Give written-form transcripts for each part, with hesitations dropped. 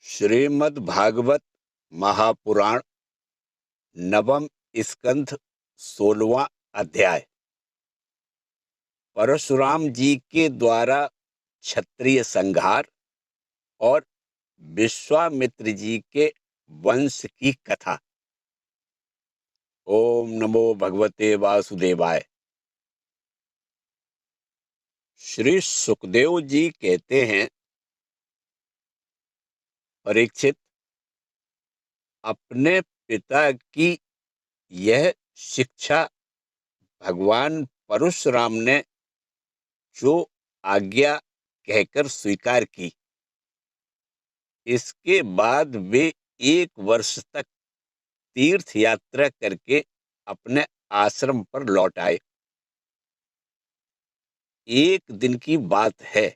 श्रीमद् भागवत महापुराण नवम स्कंध 16वां अध्याय। परशुराम जी के द्वारा क्षत्रिय संहार और विश्वामित्र जी के वंश की कथा। ओम नमो भगवते वासुदेवाय। श्री सुखदेव जी कहते हैं, परीक्षित, अपने पिता की यह शिक्षा भगवान परशुराम ने जो आज्ञा कहकर स्वीकार की, इसके बाद वे 1 वर्ष तक तीर्थ यात्रा करके अपने आश्रम पर लौट आए। एक दिन की बात है,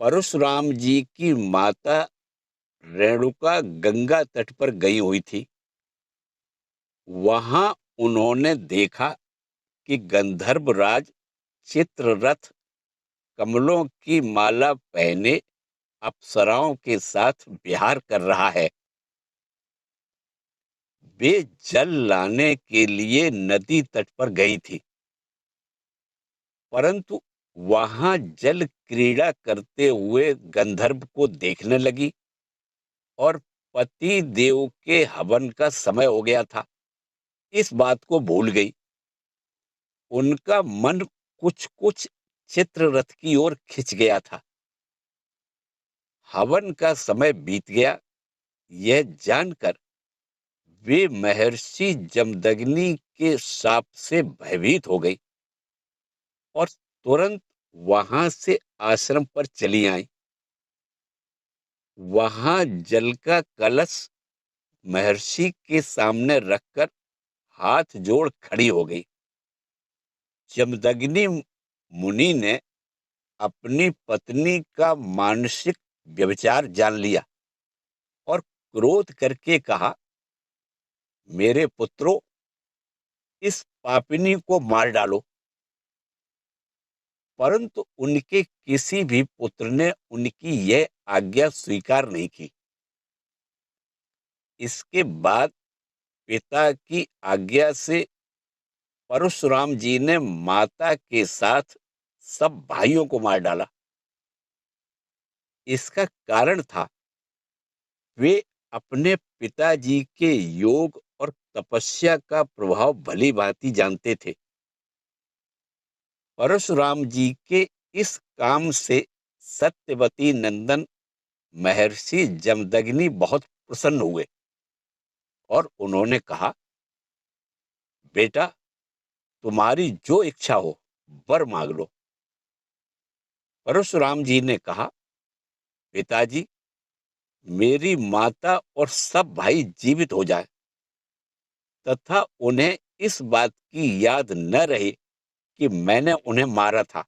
परशुराम जी की माता रेणुका गंगा तट पर गई हुई थी। वहां उन्होंने देखा कि गंधर्वराज चित्ररथ कमलों की माला पहने अप्सराओं के साथ विहार कर रहा है। वे जल लाने के लिए नदी तट पर गई थी, परंतु वहां जल क्रीड़ा करते हुए गंधर्व को देखने लगी और पति देव के हवन का समय हो गया था, इस बात को भूल गई। उनका मन कुछ कुछ चित्ररथ की ओर खिंच गया था। हवन का समय बीत गया, यह जानकर वे महर्षि जमदग्नि के शाप से भयभीत हो गई और तुरंत वहां से आश्रम पर चली आई। वहां जल का कलश महर्षि के सामने रखकर हाथ जोड़ खड़ी हो गई। जमदग्नि मुनि ने अपनी पत्नी का मानसिक व्यभिचार जान लिया और क्रोध करके कहा, मेरे पुत्रों, इस पापिनी को मार डालो। परंतु उनके किसी भी पुत्र ने उनकी यह आज्ञा स्वीकार नहीं की। इसके बाद पिता की आज्ञा से परशुराम जी ने माता के साथ सब भाइयों को मार डाला। इसका कारण था, वे अपने पिताजी के योग और तपस्या का प्रभाव भली भांति जानते थे। परशुराम जी के इस काम से सत्यवती नंदन महर्षि जमदग्नि बहुत प्रसन्न हुए और उन्होंने कहा, बेटा, तुम्हारी जो इच्छा हो वर मांग लो। परशुराम जी ने कहा, पिताजी, मेरी माता और सब भाई जीवित हो जाए तथा उन्हें इस बात की याद न रहे कि मैंने उन्हें मारा था।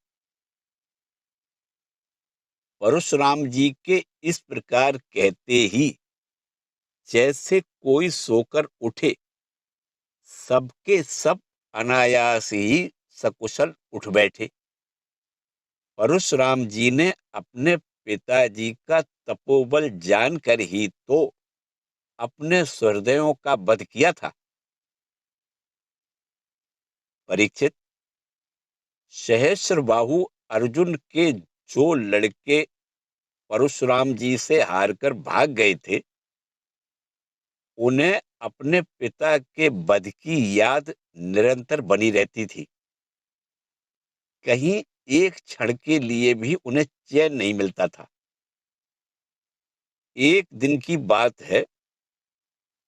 परशुराम जी के इस प्रकार कहते ही जैसे कोई सोकर उठे, सबके सब अनायास ही सकुशल उठ बैठे। परशुराम जी ने अपने पिताजी का तपोबल जानकर ही तो अपने सहृदयों का वध किया था। परीक्षित, सहस्त्रबाहु अर्जुन के जो लड़के परशुराम जी से हारकर भाग गए थे, उन्हें अपने पिता के वध की याद निरंतर बनी रहती थी। कहीं एक क्षण के लिए भी उन्हें चैन नहीं मिलता था। एक दिन की बात है,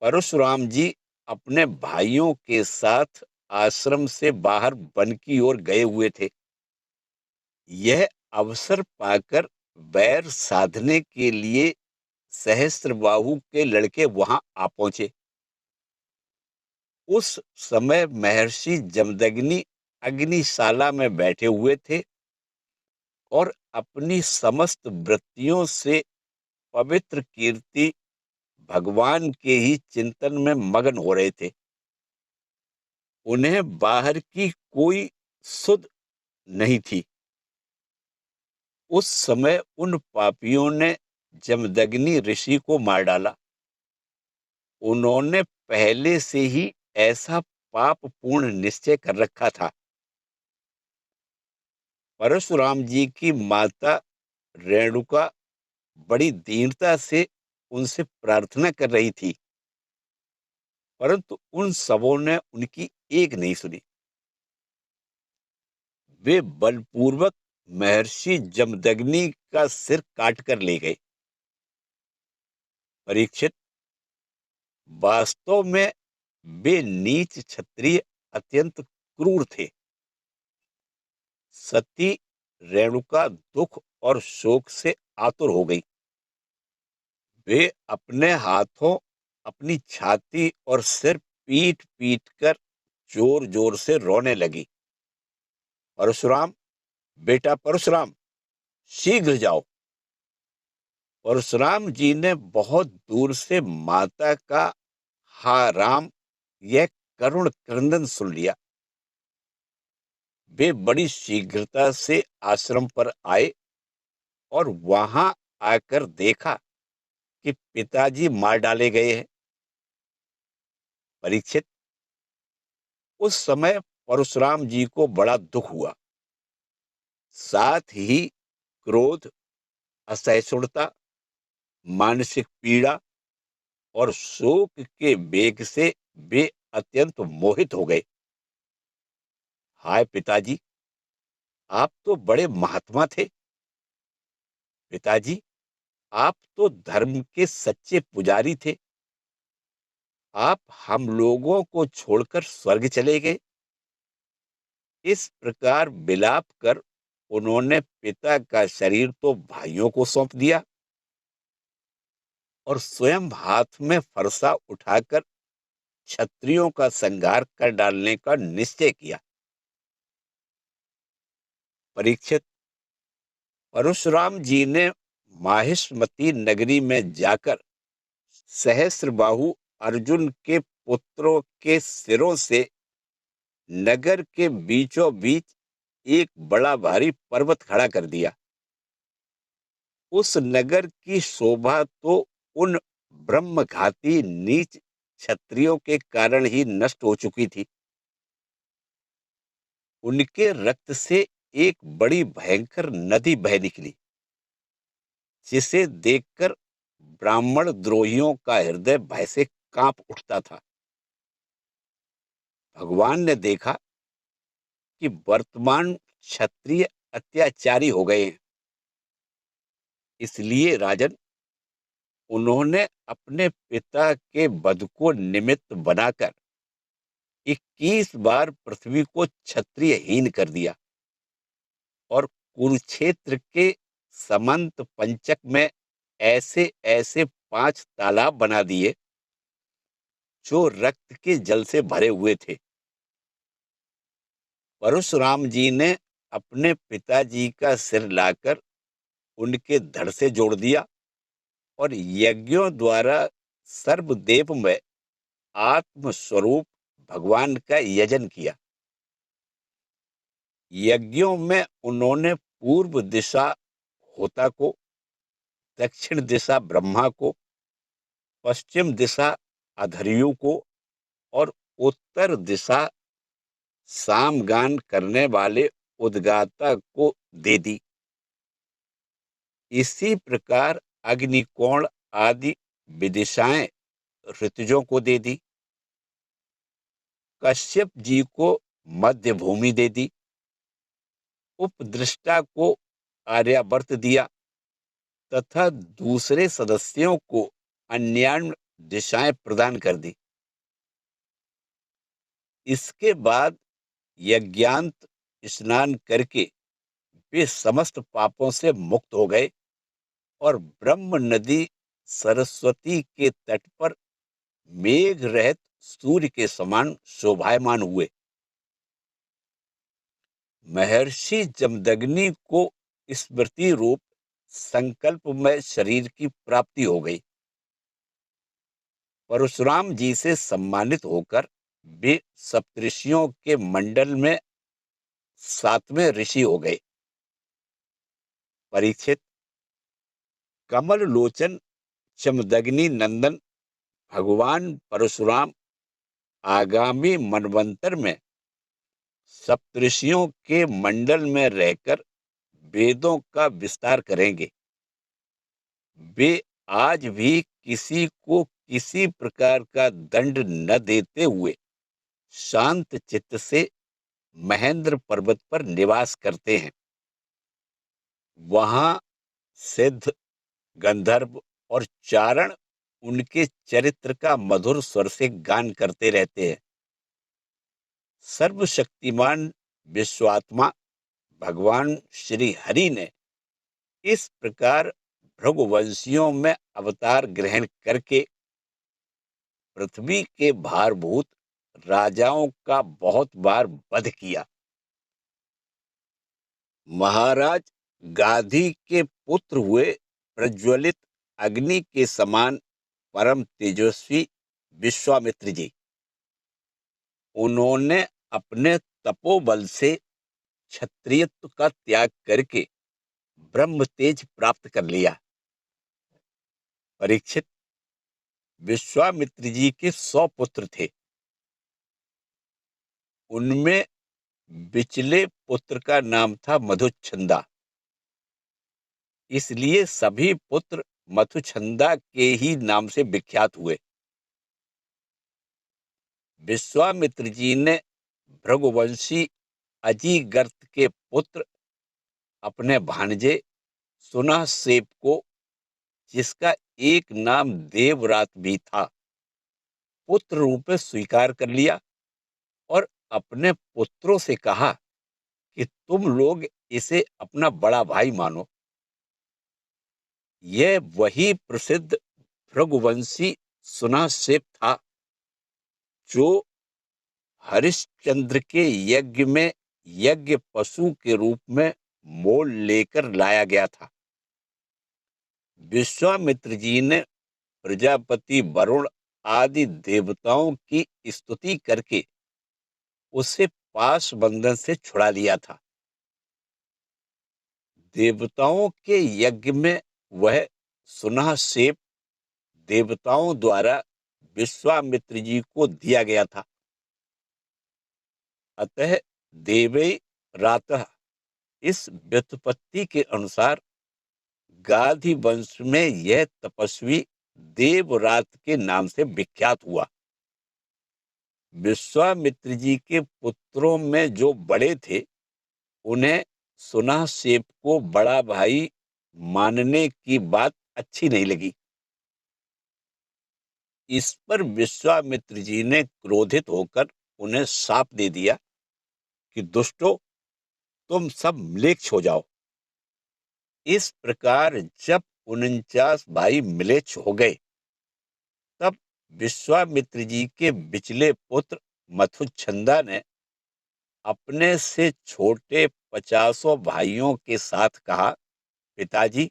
परशुराम जी अपने भाइयों के साथ आश्रम से बाहर वन की ओर गए हुए थे। यह अवसर पाकर वैर साधने के लिए सहस्त्रबाहु के लड़के वहां आ पहुंचे। उस समय महर्षि जमदग्नि अग्निशाला में बैठे हुए थे और अपनी समस्त वृत्तियों से पवित्र कीर्ति भगवान के ही चिंतन में मगन हो रहे थे। उन्हें बाहर की कोई सुध नहीं थी। उस समय उन पापियों ने जमदग्नि ऋषि को मार डाला। उन्होंने पहले से ही ऐसा पाप पूर्ण निश्चय कर रखा था। परशुराम जी की माता रेणुका बड़ी दीनता से उनसे प्रार्थना कर रही थी, परंतु उन सबों ने उनकी एक नहीं सुनी। वे बलपूर्वक महर्षि जमदग्नि का सिर काट कर ले गए। परीक्षित, वास्तव में वे नीच क्षत्रिय अत्यंत क्रूर थे। सती रेणुका दुख और शोक से आतुर हो गई। वे अपने हाथों अपनी छाती और सिर पीट पीट कर जोर जोर से रोने लगी। परशुराम, बेटा परशुराम, शीघ्र जाओ। परशुराम जी ने बहुत दूर से माता का हा राम यह करुण क्रंदन सुन लिया। वे बड़ी शीघ्रता से आश्रम पर आए और वहां आकर देखा कि पिताजी मार डाले गए हैं। परीक्षित, उस समय परशुराम जी को बड़ा दुख हुआ। साथ ही क्रोध, असहिष्णुता, मानसिक पीड़ा और शोक के वेग से वे अत्यंत मोहित हो गए। हाय पिताजी, आप तो बड़े महात्मा थे। पिताजी, आप तो धर्म के सच्चे पुजारी थे। आप हम लोगों को छोड़कर स्वर्ग चले गए। इस प्रकार विलाप कर उन्होंने पिता का शरीर तो भाइयों को सौंप दिया और स्वयं हाथ में फरसा उठाकर क्षत्रियों का संहार कर डालने का निश्चय किया। परीक्षित, परशुराम जी ने माहिष्मती नगरी में जाकर सहस्त्रबाहु अर्जुन के पुत्रों के सिरों से नगर के बीचों बीच एक बड़ा भारी पर्वत खड़ा कर दिया। उस नगर की शोभा तो उन ब्रह्मघाती नीच क्षत्रियों के कारण ही नष्ट हो चुकी थी। उनके रक्त से एक बड़ी भयंकर नदी बह निकली, जिसे देखकर ब्राह्मण द्रोहियों का हृदय भय से कांप उठता था। भगवान ने देखा कि वर्तमान क्षत्रिय अत्याचारी हो गए हैं, इसलिए राजन, उन्होंने अपने पिता के वध को निमित्त बनाकर 21 बार पृथ्वी को क्षत्रियहीन कर दिया और कुरुक्षेत्र के समंत पंचक में ऐसे ऐसे 5 तालाब बना दिए जो रक्त के जल से भरे हुए थे। परशुराम जी ने अपने पिताजी का सिर लाकर उनके धड़ से जोड़ दिया और यज्ञों द्वारा सर्वदेव में आत्म स्वरूप भगवान का यजन किया। यज्ञों में उन्होंने पूर्व दिशा होता को, दक्षिण दिशा ब्रह्मा को, पश्चिम दिशा अधर्यु को और उत्तर दिशा सामगान करने वाले उद्गाता को दे दी। इसी प्रकार अग्निकोण आदि विदिशाएं ऋतुजों को दे दी। कश्यप जी को मध्य भूमि दे दी। उपदृष्टा को आर्यावर्त दिया तथा दूसरे सदस्यों को अन्यान्य दिशाएं प्रदान कर दी। इसके बाद यज्ञांत स्नान करके वे समस्त पापों से मुक्त हो गए और ब्रह्म नदी सरस्वती के तट पर मेघ रहित सूर्य के समान शोभायमान हुए। महर्षि जमदग्नि को स्मृति रूप संकल्प में शरीर की प्राप्ति हो गई। परशुराम जी से सम्मानित होकर वे सप्तऋषियों के मंडल में 7वें ऋषि हो गए। परीक्षित, कमल लोचन चमदग्नि नंदन भगवान परशुराम आगामी मनवंतर में सप्तऋषियों के मंडल में रहकर वेदों का विस्तार करेंगे। वे आज भी किसी को किसी प्रकार का दंड न देते हुए शांत चित्त से महेंद्र पर्वत पर निवास करते हैं। वहां सिद्ध, गंधर्व और चारण उनके चरित्र का मधुर स्वर से गान करते रहते हैं। सर्वशक्तिमान विश्वात्मा भगवान श्री हरि ने इस प्रकार भृगुवंशियों में अवतार ग्रहण करके पृथ्वी के भारभूत राजाओं का बहुत बार वध किया। महाराज गाधी के पुत्र हुए प्रज्वलित अग्नि के समान परम तेजस्वी विश्वामित्र जी, उन्होंने अपने तपोबल से क्षत्रियत्व का त्याग करके ब्रह्म तेज प्राप्त कर लिया। परीक्षित, विश्वामित्र जी के 100 पुत्र थे। उनमें बिचले पुत्र का नाम था मधुच्छंदा, इसलिए सभी पुत्र मधुच्छंदा के ही नाम से विख्यात हुए। विश्वामित्र जी ने भृगुवंशी अजीगर्त के पुत्र अपने भांजे सुनासेप को, जिसका एक नाम देवरात भी था, पुत्र रूप में स्वीकार कर लिया और अपने पुत्रों से कहा कि तुम लोग इसे अपना बड़ा भाई मानो। यह वही प्रसिद्ध भृगुवंशी सुनासेप था जो हरिश्चंद्र के यज्ञ में यज्ञ पशु के रूप में मोल लेकर लाया गया था। विश्वामित्र जी ने प्रजापति वरुण आदि देवताओं की स्तुति करके उसे पाश बंधन से छुड़ा लिया था। देवताओं के यज्ञ में वह सुनासेप देवताओं द्वारा विश्वामित्र जी को दिया गया था। अतः देवै रातः इस व्युत्पत्ति के अनुसार गाधी वंश में यह तपस्वी देवरात के नाम से विख्यात हुआ। विश्वामित्र जी के पुत्रों में जो बड़े थे, उन्हें सुनासेप को बड़ा भाई मानने की बात अच्छी नहीं लगी। इस पर विश्वामित्र जी ने क्रोधित होकर उन्हें शाप दे दिया कि दुष्टों, तुम सब म्लेच्छ हो जाओ। इस प्रकार जब 49 भाई म्लेच्छ हो गए, तब विश्वामित्र जी के बिचले पुत्र मधुच्छंदा ने अपने से छोटे 50 भाइयों के साथ कहा, पिताजी,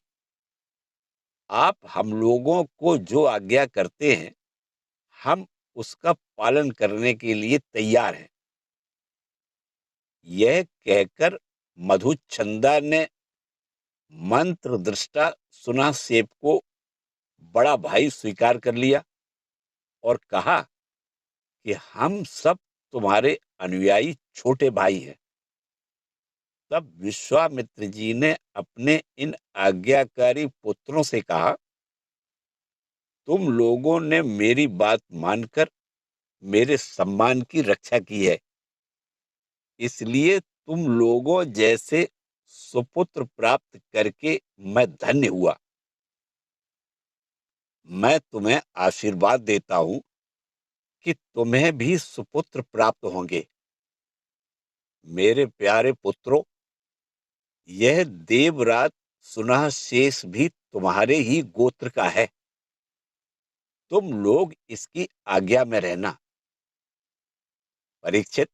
आप हम लोगों को जो आज्ञा करते हैं, हम उसका पालन करने के लिए तैयार हैं। यह कहकर मधुच्छंदा ने मंत्र दृष्टा सुनासेप को बड़ा भाई स्वीकार कर लिया और कहा कि हम सब तुम्हारे अनुयायी छोटे भाई हैं। तब विश्वामित्र जी ने अपने इन आज्ञाकारी पुत्रों से कहा, तुम लोगों ने मेरी बात मानकर मेरे सम्मान की रक्षा की है, इसलिए तुम लोगों जैसे सुपुत्र प्राप्त करके मैं धन्य हुआ। मैं तुम्हें आशीर्वाद देता हूं कि तुम्हें भी सुपुत्र प्राप्त होंगे। मेरे प्यारे पुत्रों, यह देवरात सुनासेप भी तुम्हारे ही गोत्र का है। तुम लोग इसकी आज्ञा में रहना। परीक्षित,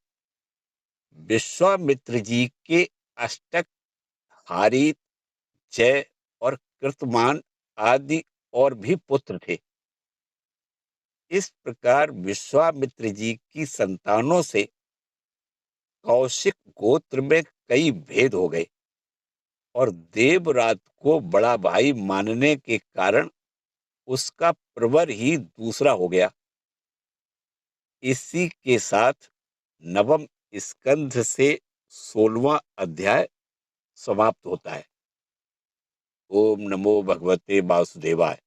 विश्वामित्र जी के अष्टक, हारीत, जय और कृतमान आदि और भी पुत्र थे। इस प्रकार विश्वामित्र जी की संतानों से कौशिक गोत्र में कई भेद हो गए और देवरात को बड़ा भाई मानने के कारण उसका प्रवर ही दूसरा हो गया। इसी के साथ नवम स्कंध से 16वां अध्याय समाप्त होता है। ओम नमो भगवते वासुदेवाय।